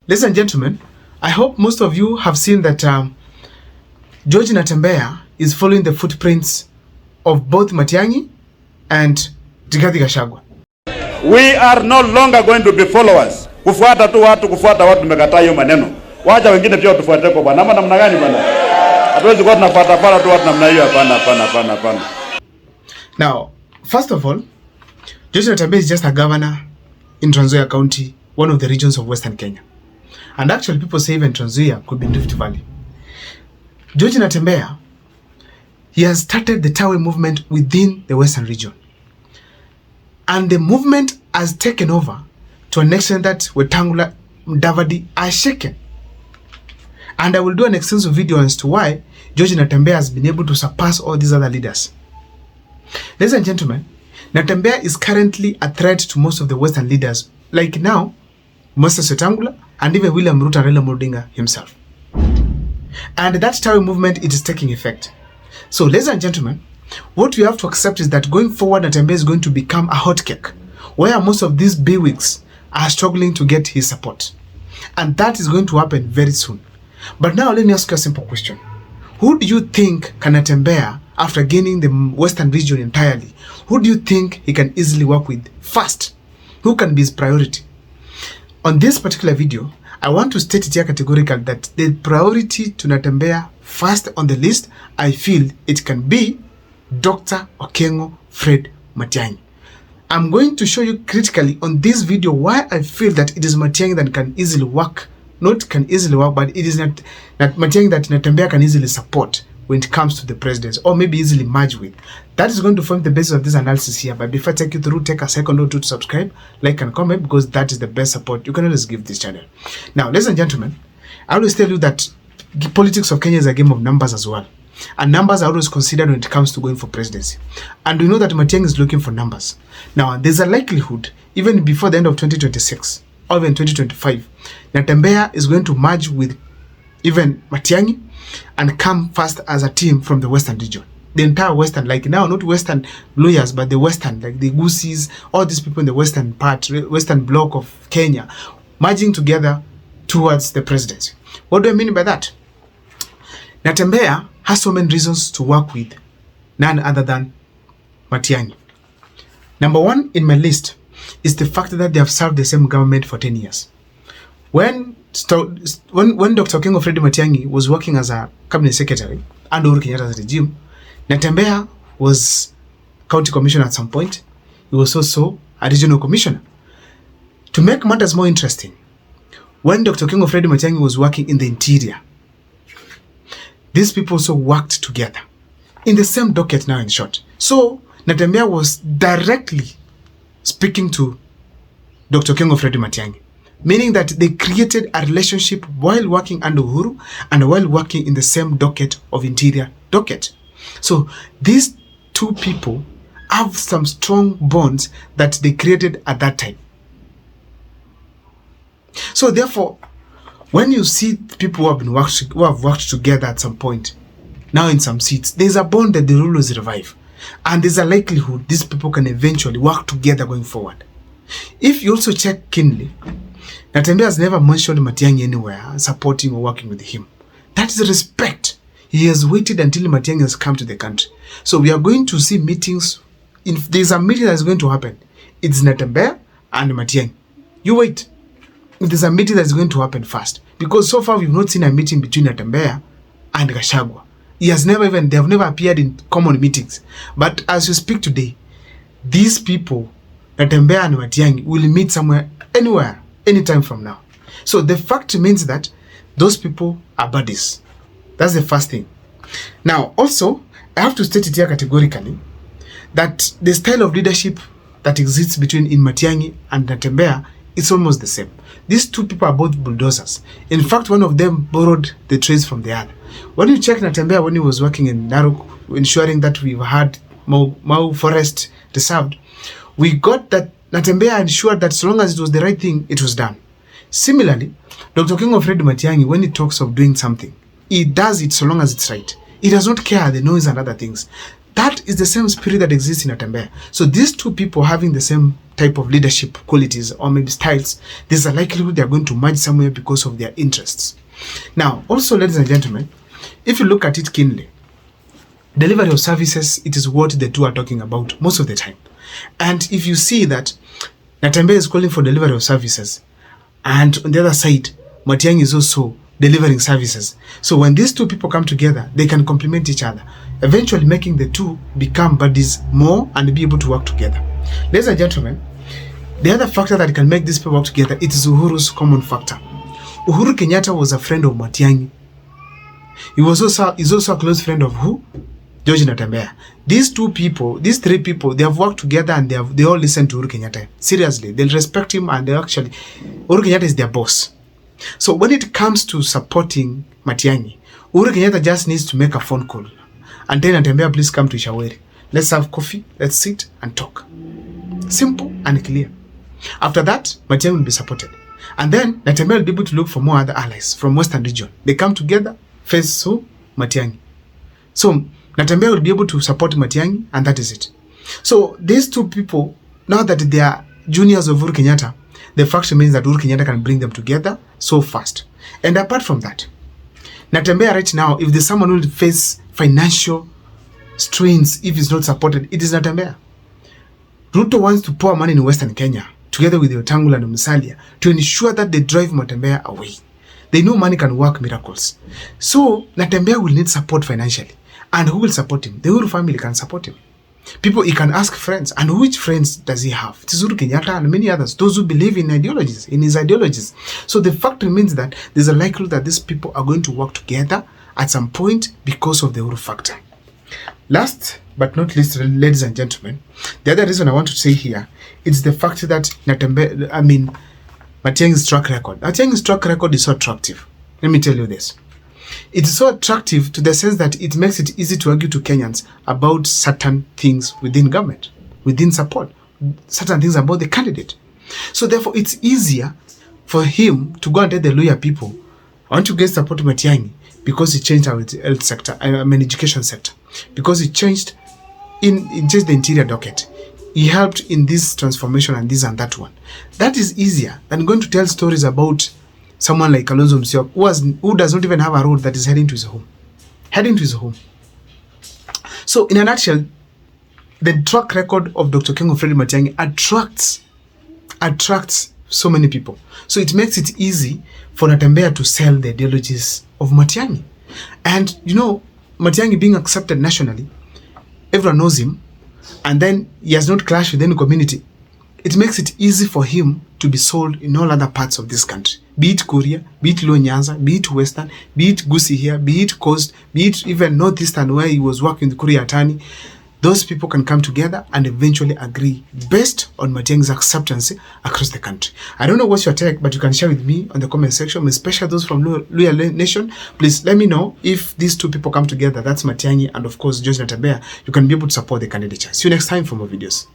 Ladies and gentlemen, I hope most of you have seen that George Natembeya is following the footprints of both Matiangi and Rigathi Gachagua. We are no longer going to be followers. Kufuata watu tumekataa hiyo maneno. Wacha wengine pia tufuate kwa bwana. Namna gani bwana? Hatuwezi kuwa tunafuata tu watu namna hiyo, hapana. Now, first of all, George Natembeya is just a governor in Trans Nzoia County, one of the regions of Western Kenya. And actually people say even Trans Nzoia could be in Rift Valley. George Natembeya, he has started the Tawe movement within the Western region. And the movement has taken over to an extent that Wetangula, Mudavadi are shaken. And I will do an extensive video as to why George Natembeya has been able to surpass all these other leaders. Ladies and gentlemen, Natembeya is currently a threat to most of the Western leaders, like now, Moses Wetangula and even William Ruto and Raila Odinga himself. And that Tawe movement, it is taking effect. So, ladies and gentlemen, what we have to accept is that going forward, Natembeya is going to become a hot cake, where most of these bigwigs are struggling to get his support. And that is going to happen very soon. But now, let me ask you a simple question. Who do you think can Natembeya, after gaining the Western region entirely, who do you think he can easily work with first? Who can be his priority? On this particular video, I want to state it here categorically that the priority to Natembeya first on the list, I feel it can be Dr. Okengo Fred Matiangi. I'm going to show you critically on this video why I feel that it is Matiangi that can easily work. Not can easily work, but it is not Matiangi that Natembeya can easily support when it comes to the presidency, or maybe easily merge with. That is going to form the basis of this analysis here. But before I take you through, take a second or two to subscribe, like and comment, because that is the best support you can always give this channel. Now, ladies and gentlemen, I always tell you that the politics of Kenya is a game of numbers as well. And numbers are always considered when it comes to going for presidency. And we know that Matiangi is looking for numbers. Now, there's a likelihood, even before the end of 2026, or even 2025, Natembeya is going to merge with even Matiangi and come first as a team from the Western region. The entire Western, like now, not Western lawyers, but the Western, like the Gusis, all these people in the Western part, Western block of Kenya, merging together towards the presidency. What do I mean by that? Natembeya has so many reasons to work with none other than Matiangi. Number one in my list is the fact that they have served the same government for 10 years. When Dr. Okengo Fred Matiangi was working as a cabinet secretary under Uhuru Kenyatta's regime, Natembeya was county commissioner at some point. He was also a regional commissioner. To make matters more interesting, when Dr. Okengo Fred Matiangi was working in the interior, these people also worked together in the same docket now, in short. So Natembeya was directly speaking to Dr. Okengo Fred Matiangi, meaning that they created a relationship while working under Uhuru and while working in the same docket of interior docket. So these two people have some strong bonds that they created at that time. So therefore, when you see people who have worked together at some point, now in some seats, there's a bond that they will always revive. And there's a likelihood these people can eventually work together going forward. If you also check keenly, Natembeya has never mentioned Matiangi anywhere supporting or working with him. That is respect. He has waited until Matiangi has come to the country. So we are going to see meetings. If there's a meeting that is going to happen, it's Natembeya and Matiangi. You wait. If there's a meeting that is going to happen fast. Because so far we've not seen a meeting between Natembeya and Gachagua. They have never appeared in common meetings. But as we speak today, these people, Natembeya and Matiangi, will meet somewhere, anywhere, anytime from now. So the fact remains that those people are buddies. That's the first thing. Now, also, I have to state it here categorically that the style of leadership that exists between Matiangi and Natembeya is almost the same. These two people are both bulldozers. In fact, one of them borrowed the traits from the other. When you check Natembeya when he was working in Narok, ensuring that we've had Mau Forest reserved, we got that Natembeya ensured that so long as it was the right thing, it was done. Similarly, Dr. Okengo Fred Matiangi, when he talks of doing something, he does it so long as it's right. He does not care the noise and other things. That is the same spirit that exists in Natembeya. So these two people having the same type of leadership qualities or maybe styles, there's a likelihood they're going to merge somewhere because of their interests. Now, also, ladies and gentlemen, if you look at it keenly, delivery of services, it is what the two are talking about most of the time. And if you see that Natembeya is calling for delivery of services, and on the other side, Matiangi is also delivering services. So when these two people come together, they can complement each other, eventually making the two become buddies more and be able to work together. Ladies and gentlemen, the other factor that can make these people work together, it is Uhuru's common factor. Uhuru Kenyatta was a friend of Matiangi. He's also a close friend of who? George Natembeya. These two people, these three people, they have worked together and they all listen to Uhuru Kenyatta. Seriously, they'll respect him, and Uhuru Kenyatta is their boss. So when it comes to supporting Matiangi, Uhuru Kenyatta just needs to make a phone call and tell Natembeya, please come to Ishaweri. Let's have coffee, let's sit and talk. Simple and clear. After that, Matiangi will be supported. And then Natembeya will be able to look for more other allies from Western region. They come together, face who? Matiangi. So Natembeya will be able to support Matiangi, and that is it. So these two people, now that they are juniors of Uhuru Kenyatta, the fact remains that Uhuru Kenyatta can bring them together so fast. And apart from that, Natembeya right now, if there's someone who will face financial strains if he's not supported, it is Natembeya. Ruto wants to pour money in Western Kenya, together with Otangula and Musalia, to ensure that they drive Natembeya away. They know money can work miracles. So Natembeya will need support financially. And who will support him? The Uhuru family can support him. People, he can ask friends. And which friends does he have? It is Uhuru Kenyatta and many others. Those who believe in ideologies, in his ideologies. So the fact remains that there's a likelihood that these people are going to work together at some point because of the Uhuru factor. Last but not least, ladies and gentlemen, the other reason I want to say here is the fact that Matiangi's track record. Matiangi's track record is so attractive. Let me tell you this. It is so attractive to the sense that it makes it easy to argue to Kenyans about certain things within government, within support, certain things about the candidate. So therefore, it's easier for him to go and tell the lawyer people, I want to get support to Matiangi because he changed our health sector, education sector, because he changed the interior docket. He helped in this transformation and this and that one. That is easier than going to tell stories about someone like Kalonzo Musyoka, who does not even have a road that is heading to his home. So in a nutshell, the track record of Dr. Kengo Freddy Matiangi attracts so many people. So it makes it easy for Natembeya to sell the ideologies of Matiangi. And you know, Matiangi being accepted nationally, everyone knows him, and then he has not clashed with any community. It makes it easy for him to be sold in all other parts of this country. Be it Kuria, be it Luo Nyanza, be it Western, be it Gusii here, be it Coast, be it even Northeastern where he was working with Kuria Atani. Those people can come together and eventually agree based on Matiangi's acceptance across the country. I don't know what's your take, but you can share with me on the comment section, especially those from Luya Nation. Please let me know if these two people come together. That's Matiangi and of course George Natembeya. You can be able to support the candidature. See you next time for more videos.